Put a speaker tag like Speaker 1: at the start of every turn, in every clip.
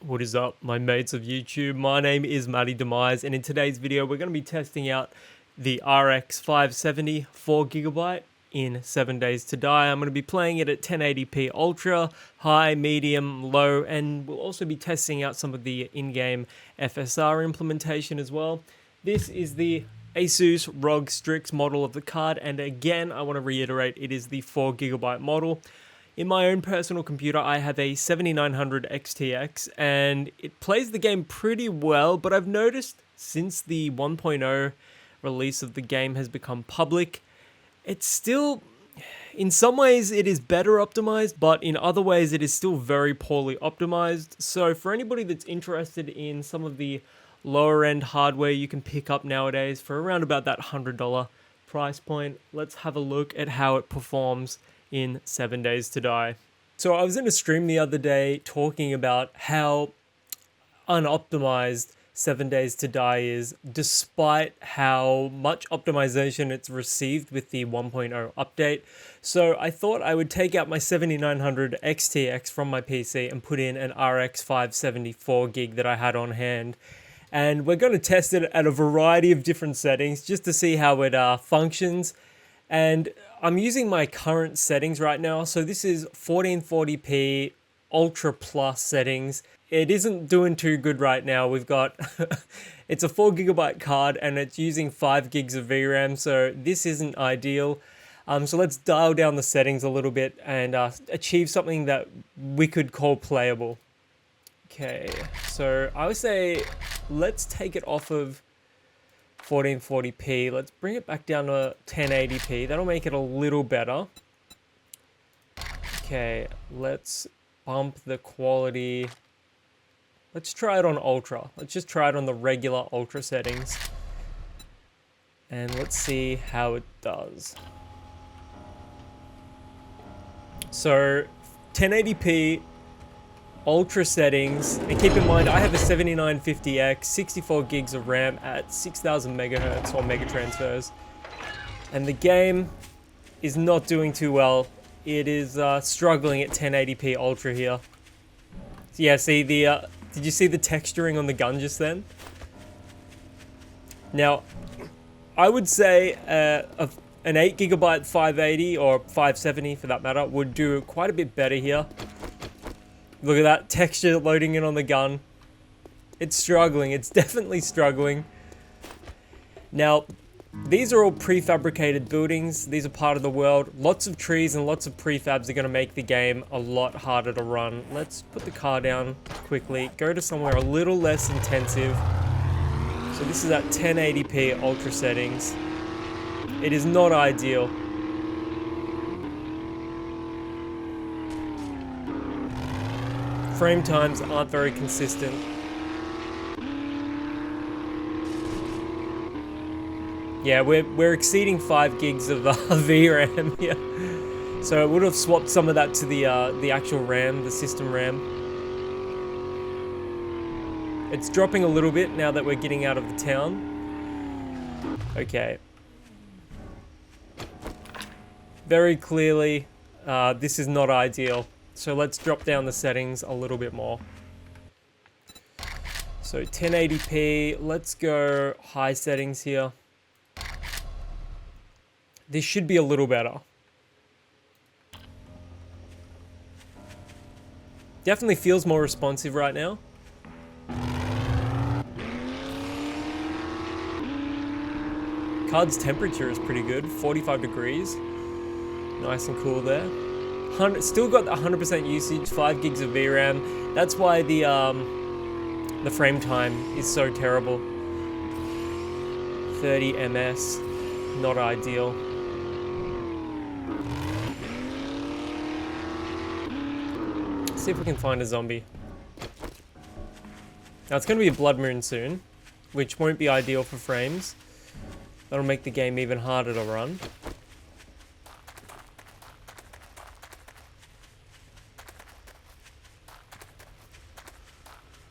Speaker 1: What is up, my mates of YouTube? My name is Unoptimised, and in today's video we're going to be testing out the RX 570 4GB in 7 Days to Die. I'm going to be playing it at 1080p Ultra, High, Medium, Low, and we'll also be testing out some of the in-game FSR implementation as well. This is the Asus ROG Strix model of the card, and again I want to reiterate, it is the 4GB model. In my own personal computer, I have a 7900 XTX, and it plays the game pretty well, but I've noticed since the 1.0 release of the game has become public, it's still, in some ways it is better optimized, but in other ways it is still very poorly optimized. So for anybody that's interested in some of the lower end hardware you can pick up nowadays for around about that $100 price point, let's have a look at how it performs in 7 Days to Die. So I was in a stream the other day talking about how unoptimized 7 Days to Die is, despite how much optimization it's received with the 1.0 update. So I thought I would take out my 7900 XTX from my PC and put in an RX 574 gig that I had on hand. And we're going to test it at a variety of different settings just to see how it functions. And I'm using my current settings right now. So this is 1440p Ultra Plus settings. It isn't doing too good right now. We've got, it's a 4GB card and it's using 5 gigs of VRAM. So this isn't ideal. So let's dial down the settings a little bit and achieve something that we could call playable. Okay, so I would say let's take it off of 1440p. Let's bring it back down to 1080p. That'll make it a little better. Okay, let's bump the quality. Let's try it on Ultra. Let's just try it on the regular Ultra settings. And let's see how it does. So 1080p Ultra settings, and keep in mind I have a 7950X, 64 gigs of RAM at 6000 megahertz or mega transfers, and the game is not doing too well. It is struggling at 1080p Ultra here. So yeah, see the did you see the texturing on the gun just then? Now I would say an 8GB 580 or 570 for that matter would do quite a bit better here. Look at that texture loading in on the gun. It's struggling. It's definitely struggling. Now, these are all prefabricated buildings. These are part of the world. Lots of trees and lots of prefabs are going to make the game a lot harder to run. Let's put the car down quickly. Go to somewhere a little less intensive. So this is at 1080p Ultra settings. It is not ideal. Frame times aren't very consistent. Yeah, we're exceeding 5 gigs of VRAM here. So it would have swapped some of that to the actual RAM, the system RAM. It's dropping a little bit now that we're getting out of the town. Okay. Very clearly, this is not ideal. So let's drop down the settings a little bit more. So 1080p, let's go high settings here. This should be a little better. Definitely feels more responsive right now. Card's temperature is pretty good, 45 degrees. Nice and cool there. Still got the 100% usage, 5 gigs of VRAM. That's why the frame time is so terrible. 30 ms, not ideal. Let's see if we can find a zombie. Now it's going to be a blood moon soon, which won't be ideal for frames. That'll make the game even harder to run.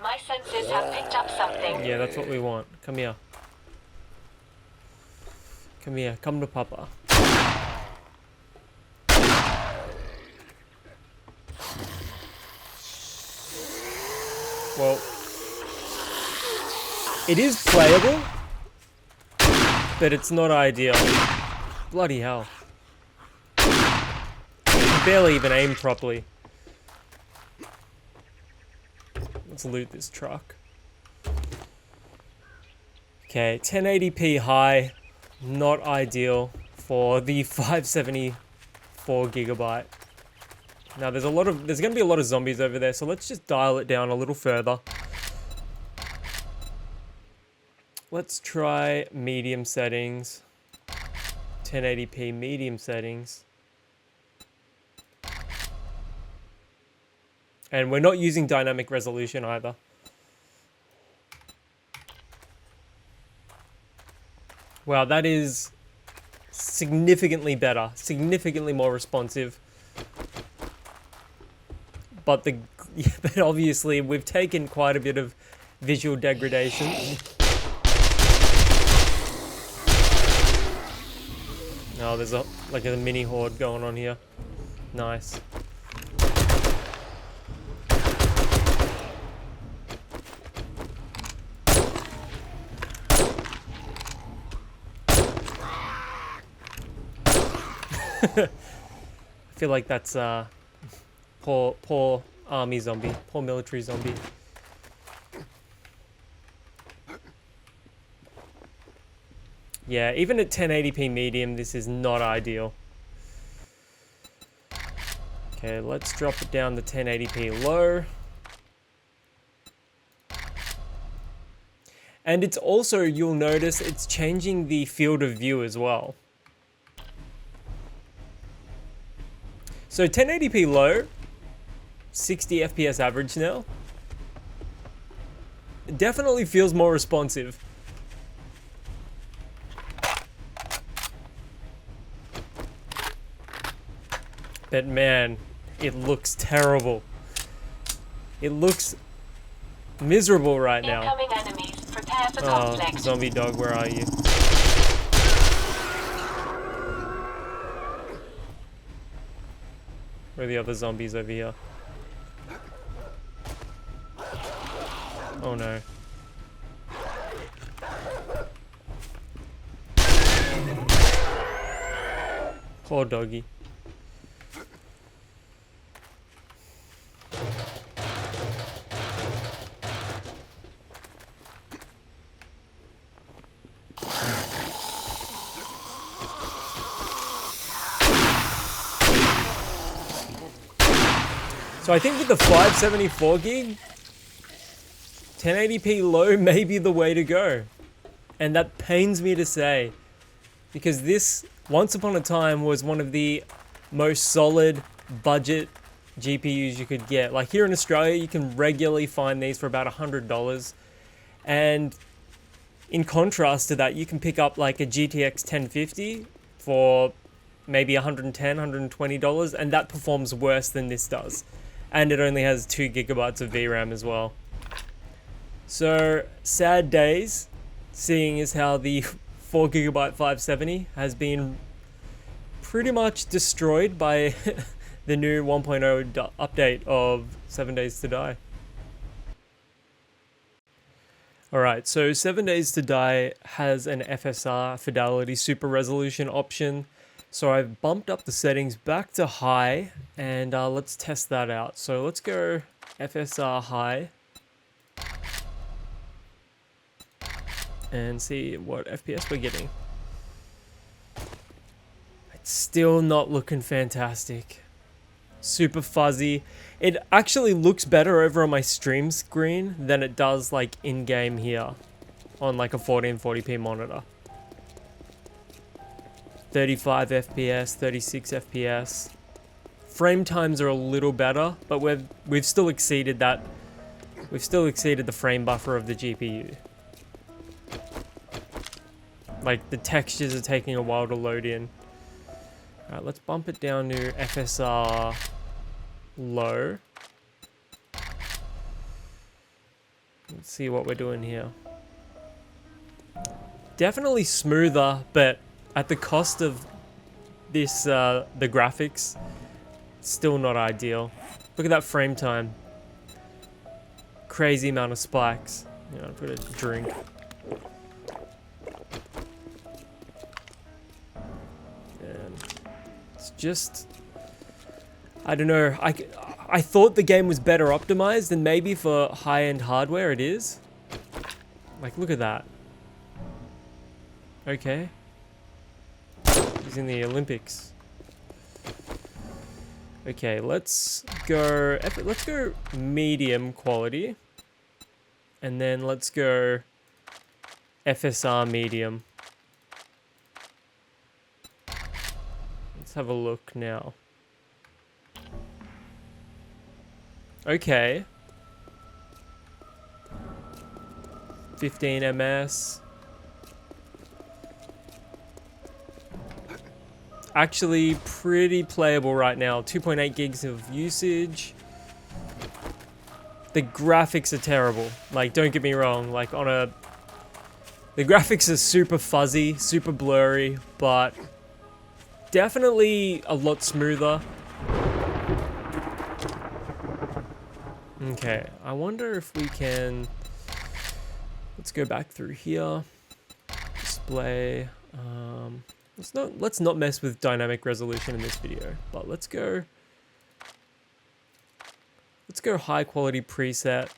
Speaker 2: My senses have picked up something.
Speaker 1: Yeah, that's what we want. Come here. Come here. Come to Papa. Well, it is playable, but it's not ideal. Bloody hell. I can barely even aim properly. Let's loot this truck. Okay, 1080p high, not ideal for the 574 gigabyte. Now there's going to be a lot of zombies over there, so let's just dial it down a little further. Let's try medium settings. 1080p medium settings. And we're not using dynamic resolution either. Wow, that is significantly better, significantly more responsive. But but obviously we've taken quite a bit of visual degradation. Oh, there's like a mini horde going on here. Nice. I feel like that's poor army zombie, poor military zombie. Yeah, even at 1080p medium, this is not ideal. Okay, let's drop it down to 1080p low. And it's also, you'll notice, it's changing the field of view as well. So 1080p low, 60 FPS average now. It definitely feels more responsive. But man, it looks terrible. It looks miserable right now.
Speaker 2: Incoming enemies. Prepare for
Speaker 1: Oh,
Speaker 2: conflict.
Speaker 1: zombie dog, where are you? Where are the other zombies over here? Oh no. Poor doggy. So I think with the 574 gig, 1080p low may be the way to go. And that pains me to say, because this, once upon a time, was one of the most solid budget GPUs you could get. Like here in Australia, you can regularly find these for about $100. And in contrast to that, you can pick up like a GTX 1050 for maybe $110, $120, and that performs worse than this does. And it only has 2 gigabytes of VRAM as well. So, sad days, seeing as how the 4 gigabyte 570 has been pretty much destroyed by the new 1.0 update of 7 Days to Die. Alright, so 7 Days to Die has an FSR Fidelity Super Resolution option. So I've bumped up the settings back to high, and let's test that out. So let's go FSR high and see what FPS we're getting. It's still not looking fantastic. Super fuzzy. It actually looks better over on my stream screen than it does like in-game here on like a 1440p monitor. 35 FPS, 36 FPS. Frame times are a little better, but we've still exceeded that. We've still exceeded the frame buffer of the GPU. Like the textures are taking a while to load in. Alright, let's bump it down to FSR low. Let's see what we're doing here. Definitely smoother, but at the cost of this, the graphics, still not ideal. Look at that frame time. crazy amount of spikes. You know, I've got a drink. And it's just, I don't know. I thought the game was better optimized, and maybe for high-end hardware it is. Like, look at that. Okay. He's in the Olympics. Okay, let's go medium quality. And then let's go FSR medium. Let's have a look now. Okay. 15 ms. Actually pretty playable right now. 2.8 gigs of usage. The graphics are terrible. Like, don't get me wrong. Like, the graphics are super fuzzy, super blurry, but definitely a lot smoother. Okay, I wonder if we can... Let's go back through here. Display. Let's not mess with dynamic resolution in this video, but let's go high quality preset.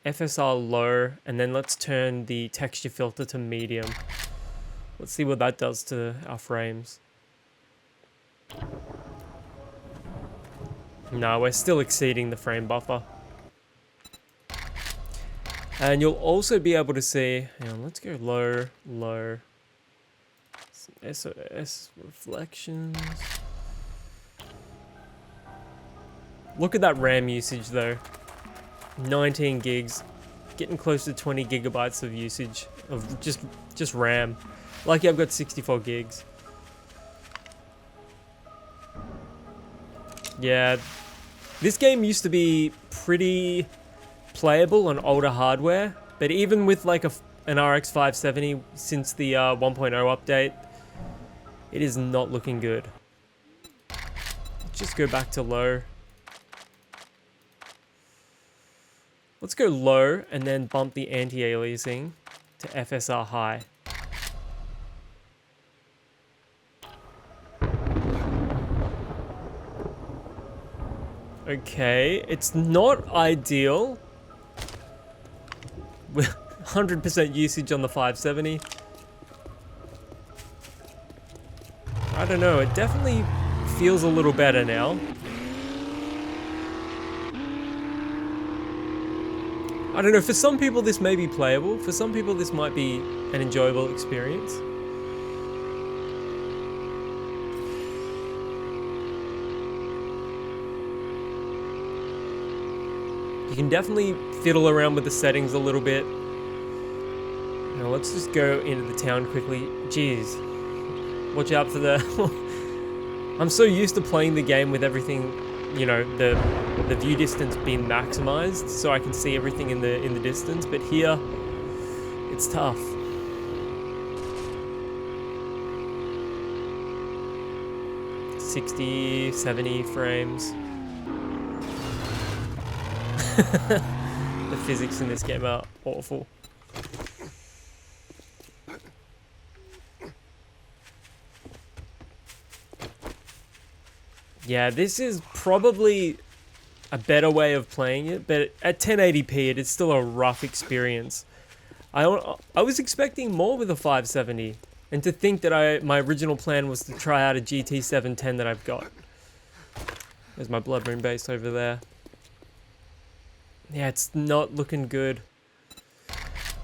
Speaker 1: FSR low, and then let's turn the texture filter to medium. Let's see what that does to our frames. No, we're still exceeding the frame buffer. And you'll also be able to see, hang on, let's go low. Some SOS reflections. Look at that RAM usage though. 19 gigs, getting close to 20 gigabytes of usage of just RAM. Lucky I've got 64 gigs. Yeah, this game used to be pretty playable on older hardware, but even with like an RX 570 since the 1.0 update, it is not looking good. Let's just go back to low. Let's go low and then bump the anti-aliasing to FSR high. Okay, it's not ideal. With 100% usage on the 570. I don't know, it definitely feels a little better now. I don't know, for some people this may be playable, for some people this might be an enjoyable experience. You can definitely fiddle around with the settings a little bit. Now let's just go into the town quickly. Jeez. Watch out for the... I'm so used to playing the game with everything, you know, the view distance being maximized so I can see everything in the distance, but here it's tough. $60, $70 frames. The physics in this game are awful. Yeah, this is probably a better way of playing it, but at 1080p it is still a rough experience. I was expecting more with a 570, and to think that my original plan was to try out a GT 710 that I've got. There's my Blood Moon base over there. Yeah, it's not looking good.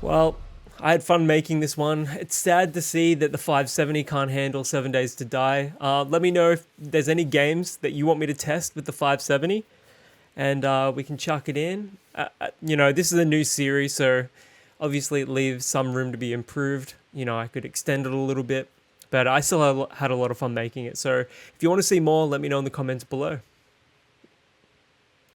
Speaker 1: Well, I had fun making this one. It's sad to see that the 570 can't handle 7 Days to Die. Let me know if there's any games that you want me to test with the 570, and we can chuck it in. You know, this is a new series, so obviously it leaves some room to be improved. You know, I could extend it a little bit, but I still had a lot of fun making it. So if you want to see more, let me know in the comments below.